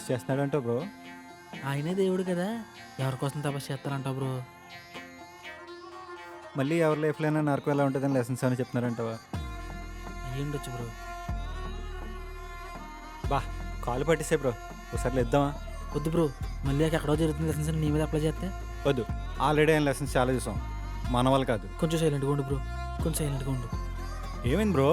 తపస్సు చేస్తున్నాడంట బ్రో. ఆయనే దేవుడు కదా, ఎవరికోసం తపస్సు చేస్తారంట బ్రో. మళ్ళీ ఎవరి లైఫ్లో నరకం ఎలా ఉంటుందని లెసన్స్ అని చెప్తున్నారంటవా? అయ్యుండొచ్చు బ్రో. బా కాలు పట్టిస్తే బ్రో, ఒకసారి ఇద్దామా? వద్దు బ్రో, మళ్ళీ ఎక్కడో జరుగుతుంది లెసన్స్ నీ మీద అప్లై చేస్తే. వద్దు, ఆల్రెడీ ఆయన లెసన్స్ చాలా చూసాం, మన వాళ్ళు కాదు. కొంచెం సైలెంట్గా ఉండు బ్రో, కొంచెం సైలెంట్గా ఉండు. ఏమైంది బ్రో?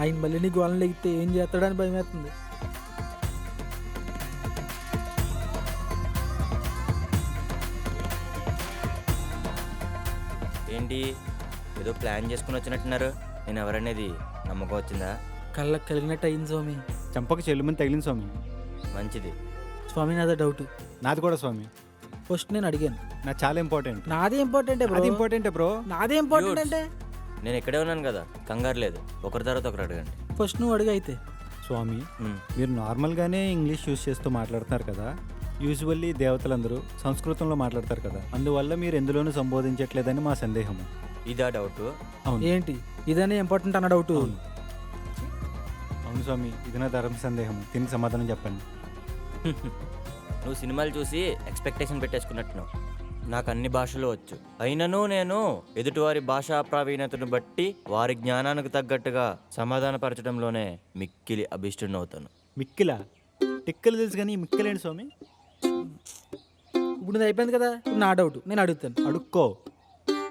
ఆయన మళ్ళీ నీ గోళం లెగితే ఏం చేస్తాడని భయం వేస్తుంది. ఏంటి ఏదో ప్లాన్ చేసుకుని వచ్చినట్టున్నారు? నేను ఎవరనేది నమ్మకం వచ్చిందా? కళ్ళకు కలిగినట్టు అయింది స్వామి. చంపక చెల్లుమని తగిలింది స్వామి. మంచిది స్వామి నాదే డౌట్. నాది కూడా స్వామి. ఫస్ట్ నేను అడిగాను, నాకు చాలా ఇంపార్టెంట్. నాదే ఇంపార్టెంట్ బ్రో. అది ఇంపార్టెంటే బ్రో. నాదే ఇంపార్టెంట్ అంటే నేను ఇక్కడే ఉన్నాను కదా, కంగారు లేదు. ఒకరి తర్వాత ఒకరు అడగండి. ఫస్ట్ నువ్వు అడిగి అయితే. స్వామి, మీరు నార్మల్గానే ఇంగ్లీష్ యూజ్ చేస్తూ మాట్లాడుతున్నారు కదా. యూజువల్లీ దేవతలందరూ సంస్కృతంలో మాట్లాడతారు కదా, అందువల్ల మీరు ఎందులోనూ సంబోధించట్లేదని మా సందేహము. ఇదా డౌట్? అవును ఏంటి ఇదనే ఇంపార్టెంట్ అన్న డౌట్? అవును స్వామి, ఇది నా ధర్మ సందేహం. దీనికి సమాధానం చెప్పండి. నువ్వు సినిమాలు చూసి ఎక్స్పెక్టేషన్ పెట్టేసుకున్నట్టున్నావు. నాకు అన్ని భాషలు వచ్చు, అయినను నేను ఎదుటివారి భాషా ప్రావీణ్యతను బట్టి వారి జ్ఞానానికి తగ్గట్టుగా సమాధానపరచడంలోనే మిక్కిలి అభిష్టుని అవుతాను. మిక్కిలా? టిక్కలు తెలుసు కానీ మిక్కిలేండి స్వామి. ఇప్పుడు ఇది అయిపోయింది కదా, ఇప్పుడు నా డౌట్ నేను అడుగుతాను. అడుక్కో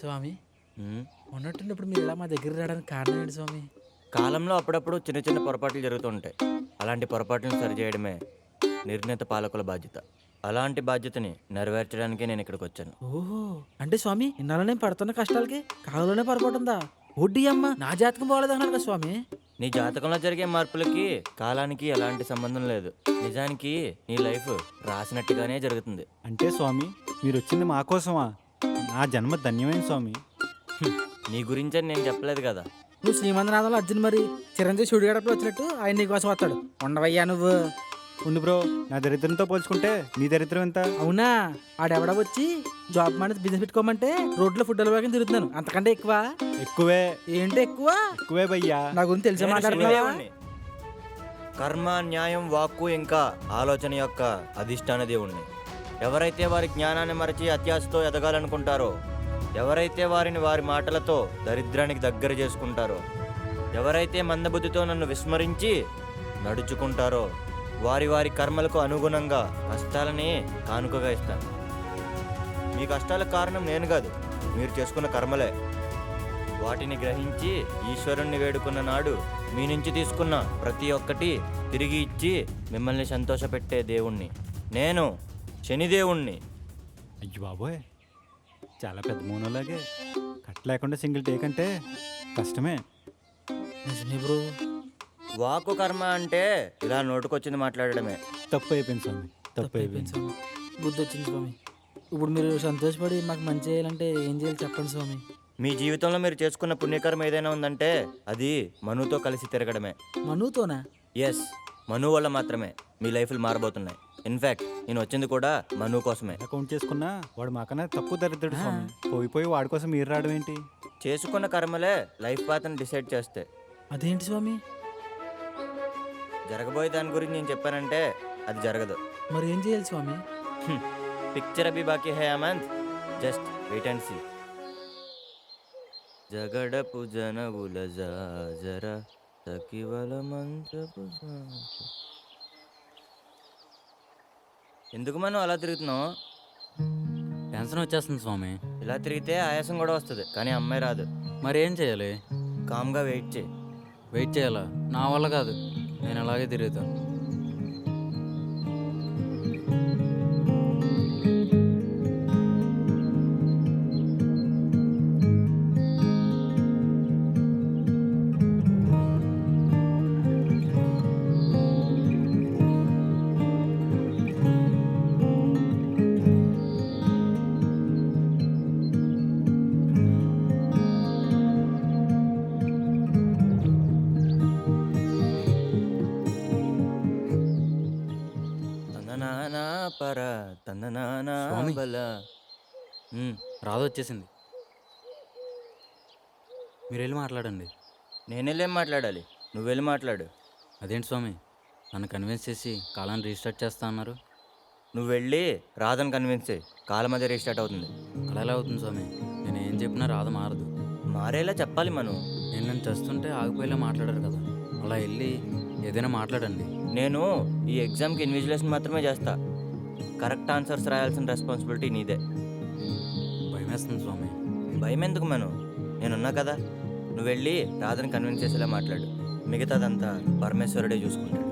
స్వామి, ఉమ్, ఉన్నట్టుండి మీరు ఇలా మా దగ్గర రావడానికి కారణం ఏంటి స్వామి? కాలంలో అప్పుడప్పుడు చిన్న చిన్న పొరపాట్లు జరుగుతుంటాయి. అలాంటి పొరపాట్లను సరిచేయడమే నిర్ణీత పాలకుల బాధ్యత. అలాంటి బాధ్యతని నెరవేర్చడానికే నేను ఇక్కడికి వచ్చాను. ఓహో, అంటే స్వామి ఇన్నాళ్ళు నేను పడుతున్న కష్టాలకి కాలంలోనే పొరపాటుందా? వడ్డీ అమ్మ నా జాతకం బాగలేదు అన్నారు కదా స్వామి. నీ జాతకంలో జరిగే మార్పులకి కాలానికి ఎలాంటి సంబంధం లేదు. నిజానికి నీ లైఫ్ రాసినట్టుగానే జరుగుతుంది. అంటే స్వామి, మీరు వచ్చింది మా కోసమా? నా జన్మ ధన్యమైన స్వామి. నీ గురించి అని నేను చెప్పలేదు కదా. నువ్వు శ్రీమంతనాథంలో అర్జున్ మరి చిరంజీవి షూడి గడపలో వచ్చినట్టు ఆయన నీ కోసం వస్తాడు. ఉండవయ్యా నువ్వు. ఉండు బ్రో, నా దరిద్రంతో పోల్చుకుంటే నీ దరిద్రం ఎంత? అవునా, ఆడెవడ వచ్చి జాబ్ మానేసి బిజినెస్ పెట్టుకోమంటే రోడ్లో ఫుడ్ డెలివరీ తిరుగుతున్నాను. అంతకంటే ఎక్కువ? ఎక్కువే. ఏంటి ఎక్కువ? ఎక్కువే భయ్యా. నా గురించి తెలిసి నేను మాట్లాడుతున్నావా? శనిదేవుణ్ణి. కర్మ, న్యాయం, వాక్కు ఇంకా ఆలోచన యొక్క అధిష్టాన దేవుణ్ణి. ఎవరైతే వారి జ్ఞానాన్ని మరచి అత్యాశతో ఎదగాలనుకుంటారో, ఎవరైతే వారిని వారి మాటలతో దరిద్రానికి దగ్గర చేసుకుంటారో, ఎవరైతే మందబుద్ధితో నన్ను విస్మరించి నడుచుకుంటారో, వారి వారి కర్మలకు అనుగుణంగా కష్టాలని కానుకగా ఇస్తాను. మీ కష్టాలకు కారణం నేను కాదు, మీరు చేసుకున్న కర్మలే. వాటిని గ్రహించి ఈశ్వరుణ్ణి వేడుకున్న నాడు మీ నుంచి తీసుకున్న ప్రతి ఒక్కటి తిరిగి ఇచ్చి మిమ్మల్ని సంతోషపెట్టే దేవుణ్ణి నేను, శనిదేవుణ్ణి. అయ్యో బాబోయ్, చాలా పెద్ద మౌనంలాగే. కట్ లేకుండా సింగిల్ టేక్ అంటే కష్టమే. నిజమే బ్రో. వాక్కు కర్మ అంటే ఇలా నోటుకొచ్చింది మాట్లాడడమే. తప్పు అయిపోయింది స్వామి, తప్పు అయిపోయింది. స్వామి, బుద్ధి వచ్చింది స్వామి. ఇప్పుడు మీరు సంతోషపడి మాకు మంచి చేయాలంటే ఏం చేయాలి చెప్పండి స్వామి. మీ జీవితంలో మీరు చేసుకున్న పుణ్యకర్మ ఏదైనా ఉందంటే అది మనుతో కలిసి తిరగడమే. మనుతోనా? ఎస్, మను వల్ల మాత్రమే మీ లైఫ్లు మారబోతున్నాయి. ఇన్ఫ్యాక్ట్ నేను వచ్చింది కూడా మను కోసమే. అకౌంట్ చేసుకున్నా వాడు మాకన్నా తక్కువ దరిద్రుడు స్వామి. పోయి వాడి కోసం మీరు రావడం ఏంటి? చేసుకున్న కర్మలే లైఫ్ పాత్ని డిసైడ్ చేస్తే. అదేంటి స్వామి? జరగబోయే దాని గురించి నేను చెప్పానంటే అది జరగదు. మరి ఏం చేయాలి స్వామి? పిక్చర్ అభి బాకీ హై అమంత్, జస్ట్ వెయిట్ అండ్ సీ. జగడపు జనవుల జాజర సఖివల మంచపు ఎందుకు మనం అలా తిరుగుతున్నావు? టెన్షన్ వచ్చేస్తుంది స్వామి. ఇలా తిరిగితే ఆయాసం కూడా వస్తుంది, కానీ అమ్మాయి రాదు. మరి ఏం చేయాలి? కామ్గా వెయిట్ చేయి. వెయిట్ చేయాలా? నా వల్ల కాదు, నేను అలాగే తిరుగుతాను. పర తందనానా స్వామి. బల. రాధ వచ్చేసింది, మీరు వెళ్ళి మాట్లాడండి. నేను వెళ్ళేం మాట్లాడాలి? నువ్వు వెళ్ళి మాట్లాడు. అదేంటి స్వామి, నన్ను కన్విన్స్ చేసి కాలాన్ని రీస్టార్ట్ చేస్తా అన్నారు. నువ్వు వెళ్ళి రాధని కన్విన్స్ చేయి, కాలం అదే రీస్టార్ట్ అవుతుంది. అలా ఎలా అవుతుంది స్వామి? నేను ఏం చెప్పినా రాధ మారదు. మారేలా చెప్పాలి మనం. నేను చస్తుంటే ఆగిపోయేలా మాట్లాడారు కదా, అలా వెళ్ళి ఏదైనా మాట్లాడండి. నేను ఈ ఎగ్జామ్కి ఇన్విజిలేషన్ మాత్రమే చేస్తా. కరెక్ట్ ఆన్సర్స్ రాయాల్సిన రెస్పాన్సిబిలిటీ నీదే. భయమేస్తుంది స్వామి. భయం ఎందుకు మను, నేనున్నా కదా. నువ్వు వెళ్ళి రాధని కన్విన్స్ చేసేలా మాట్లాడు, మిగతాదంతా పరమేశ్వరుడే చూసుకుంటాడు.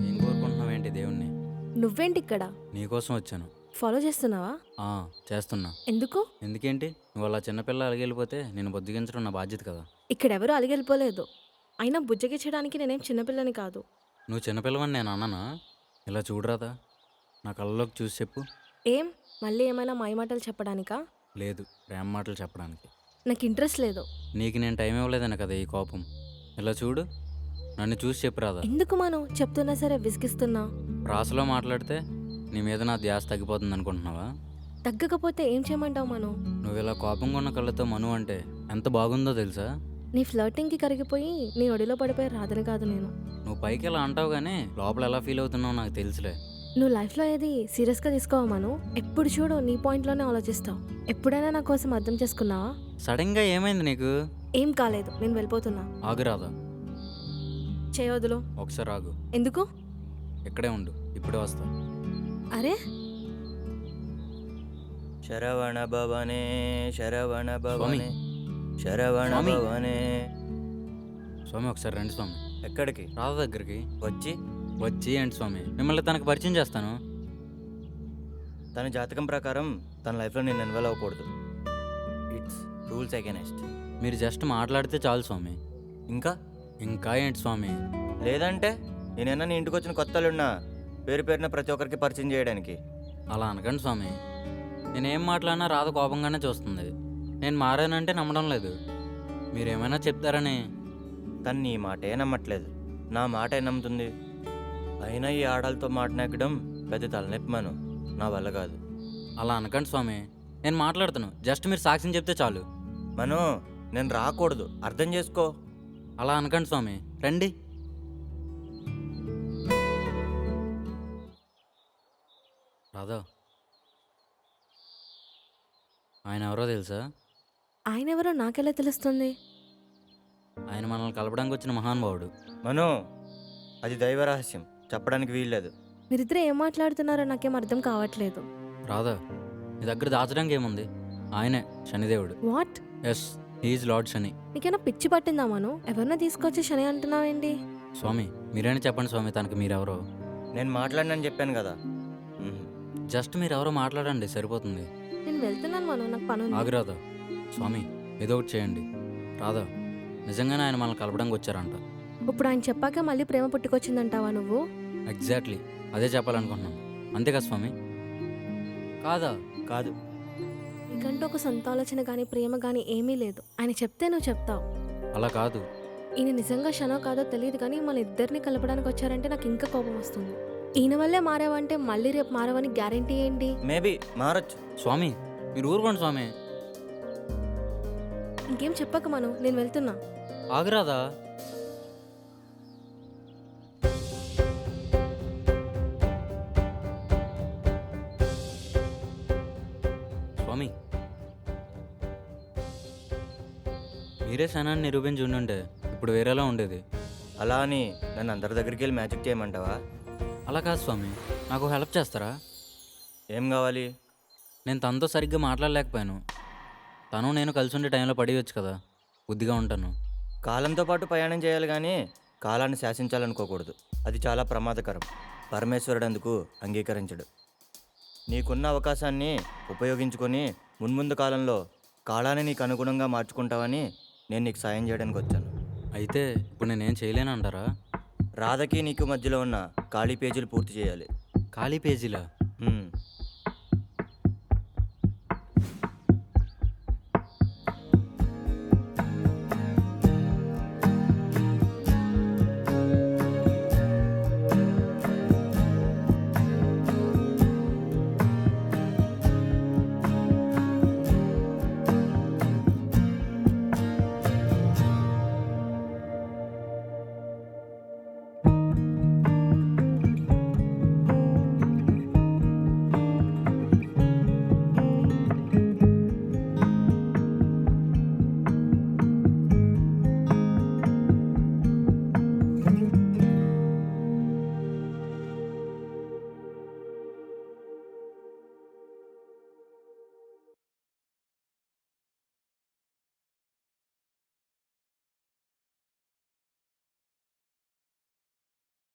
ఏం కోరుకుంటున్నావేంటి దేవుణ్ణి? నువ్వేంటి ఇక్కడ నీకోసం వచ్చాను. ఫాలో చేస్తున్నావా? చేస్తున్నా. ఎందుకు? ఎందుకేంటి? నువ్వు అలా చిన్నపిల్ల అలిగెళ్ళిపోతే నేను బుద్ధిగించడం నా బాధ్యత కదా. ఇక్కడెవరూ అలిగెళ్ళిపోలేదు. అయినా బుజ్జగించడానికి నేనేం చిన్నపిల్లని కాదు. నువ్వు చిన్నపిల్లవని నేను అన్నానా? ఇలా చూడరాదా, నా కళ్ళలోకి చూసి చెప్పు. ఏం మళ్ళీ ఏమైనా మాయమాటలు చెప్పడానికా? లేదు, ప్రేమ మాటలు చెప్పడానికి. నాకు ఇంట్రెస్ట్ లేదు. నీకు నేను టైం ఇవ్వలేదనే కదా ఈ కోపం. ఇలా చూడు, నన్ను చూసి చెప్పు రాదా. ఎందుకు మనం చెప్తున్నా సరే విసిగిస్తున్నా? ప్రాసలో మాట్లాడితే నీ మీద నా ధ్యాస తగ్గిపోతుంది అనుకుంటున్నావా? తగ్గకపోతే ఏం చేయమంటావు మనం? నువ్వు ఇలా కోపంగా ఉన్న కళ్ళతో మను అంటే ఎంత బాగుందో తెలుసా? నీ ఫ్లర్టింగ్కి కరిగిపోయి నీ ఒడిలో పడిపోయి రాదని కాదు నేను. నువ్వు పైకి ఇలా అంటావు కానీ లోపల ఎలా ఫీల్ అవుతున్నావు నాకు తెలుసులే. నువ్వు లైఫ్లో ఏది సీరియస్గా తీసుకోవా మను? ఎప్పుడు చూడు నీ పాయింట్లోనే ఆలోచిస్తావు. ఎప్పుడైనా నా కోసం అర్థం చేసుకున్నావా? సడన్గా ఏమైంది నీకు? ఏం కాలేదు, నేను వెళ్ళిపోతున్నా. ఆగు రాదా, చేయవదులు. ఒకసారి ఆగు. ఎందుకు? ఇక్కడే ఉండు, ఇప్పుడే వస్తా. అరే శరవణ భవనే శరవణ భవనే స్వామి. శరవణ స్వామి. భవనే. స్వామి ఒకసారి రండి స్వామి. ఎక్కడికి? రాధ దగ్గరికి వచ్చి వచ్చి ఏంటి స్వామి, మిమ్మల్ని తనకు పరిచయం చేస్తాను. తన జాతకం ప్రకారం తన లైఫ్లో నేను ఇన్వాల్వ్ అవ్వకూడదు. It's rules against. మీరు జస్ట్ మాట్లాడితే చాలు స్వామి. ఇంకా ఇంకా ఏంటి స్వామి? లేదంటే నేనైనా నీ ఇంటికి వచ్చిన కొత్తలున్నా పేరు పేరున ప్రతి ఒక్కరికి పరిచయం చేయడానికి. అలా అనకండి స్వామి. నేనేం మాట్లాడినా రాధ కోపంగానే చూస్తుంది. నేను మారానంటే నమ్మడం లేదు. మీరేమైనా చెప్తారని. తను నీ మాటే నమ్మట్లేదు, నా మాటే నమ్ముతుంది. అయినా ఈ ఆడాలతో మాట్లాడడం పెద్ద తలనొప్పి మను, నా వల్ల కాదు. అలా అనకండి స్వామి. నేను మాట్లాడుతాను, జస్ట్ మీరు సాక్ష్యం చెప్తే చాలు. మను, నేను రాకూడదు, అర్థం చేసుకో. అలా అనకండి స్వామి, రండి. రాధా, ఆయన ఎవరో తెలుసా? ఆయన ఎవరో నాకెలా తెలుస్తుంది? ఆయన మనల్ని కలపడానికి వచ్చిన మహానుభావుడు. మను, అది దైవ రహస్యం, చెప్పడానికి వీల్లేదు. మీరిద్దరు ఏం మాట్లాడుతున్నారో నాకేం అర్థం కావట్లేదు. రాధా, నీ దగ్గర దాచడానికి ఏముంది? ఆయనే శనిదేవుడు. వాట్? ఎస్, హీఈస్ లార్డ్ శని. నీకేనా పిచ్చి పట్టిందా మను? ఎవరినో తీసుకొచ్చి శని అంటున్నావేంటి? స్వామి మీరైనా చెప్పండి స్వామి, తనకు మీరెవరో. నేను మాట్లాడినని చెప్పాను కదా. జస్ట్ మీరెవరో మాట్లాడండి, సరిపోతుంది. నేను వెళ్తున్నాను మను, నాకు పని ఉంది. ఆగు రాధా. స్వామి ఏదో ఒకటి చేయండి. రాధా, నిజంగానే ఆయన మనల్ని కలపడానికి వచ్చారంట. ఇప్పుడు ఆయన చెప్పాక మళ్ళీ ప్రేమ పుట్టుకొచ్చిందంటావా నువ్వు? ఎగ్జాక్ట్లీ అదే చెప్పాలనుకుంటున్నాను. అంతే కదా స్వామి? కాదా? కాదు. నీకంటూ ఒక సొంత ఆలోచన కానీ ప్రేమ కానీ ఏమీ లేదు. ఆయన చెప్తే నువ్వు చెప్తావు. అలా కాదు. ఈయన నిజంగా శనో కాదో తెలియదు కానీ మన ఇద్దరిని కలపడానికి వచ్చారంటే నాకు ఇంకా కోపం వస్తుంది. ఈయన వల్లే మారావంటే మళ్ళీ రేపు మారవని గ్యారంటీ ఏంటి? మేబీ మారచ్చు. స్వామి మీరు ఊరుకోండి స్వామి. ఇంకేం చెప్పక మను, నేను వెళ్తున్నా. ఆగురాదా. స్వామి మీరే శనాన్ని నిరూపించి ఉండుంటే ఇప్పుడు వేరేలా ఉండేది. అలా అని నన్ను అందరి దగ్గరికి వెళ్ళి మ్యాజిక్ చేయమంటావా? అలా కాదు స్వామి, నాకు హెల్ప్ చేస్తారా? ఏం కావాలి? నేను తనతో సరిగ్గా మాట్లాడలేకపోయాను. తను నేను కలిసి ఉండే టైంలో పడేయచ్చు కదా, బుద్ధిగా ఉంటాను. కాలంతో పాటు ప్రయాణం చేయాలి కానీ కాలాన్ని శాసించాలనుకోకూడదు. అది చాలా ప్రమాదకరం. పరమేశ్వరుడు అందుకు అంగీకరించడు. నీకున్న అవకాశాన్ని ఉపయోగించుకొని మున్ముందు కాలంలో కాలాన్ని నీకు అనుగుణంగా మార్చుకుంటావని నేను నీకు సాయం చేయడానికి వచ్చాను. అయితే ఇప్పుడు నేనేం చేయలేనంటారా? రాధకి నీకు మధ్యలో ఉన్న ఖాళీ పేజీలు పూర్తి చేయాలి. ఖాళీ పేజీలా? హ్మ్.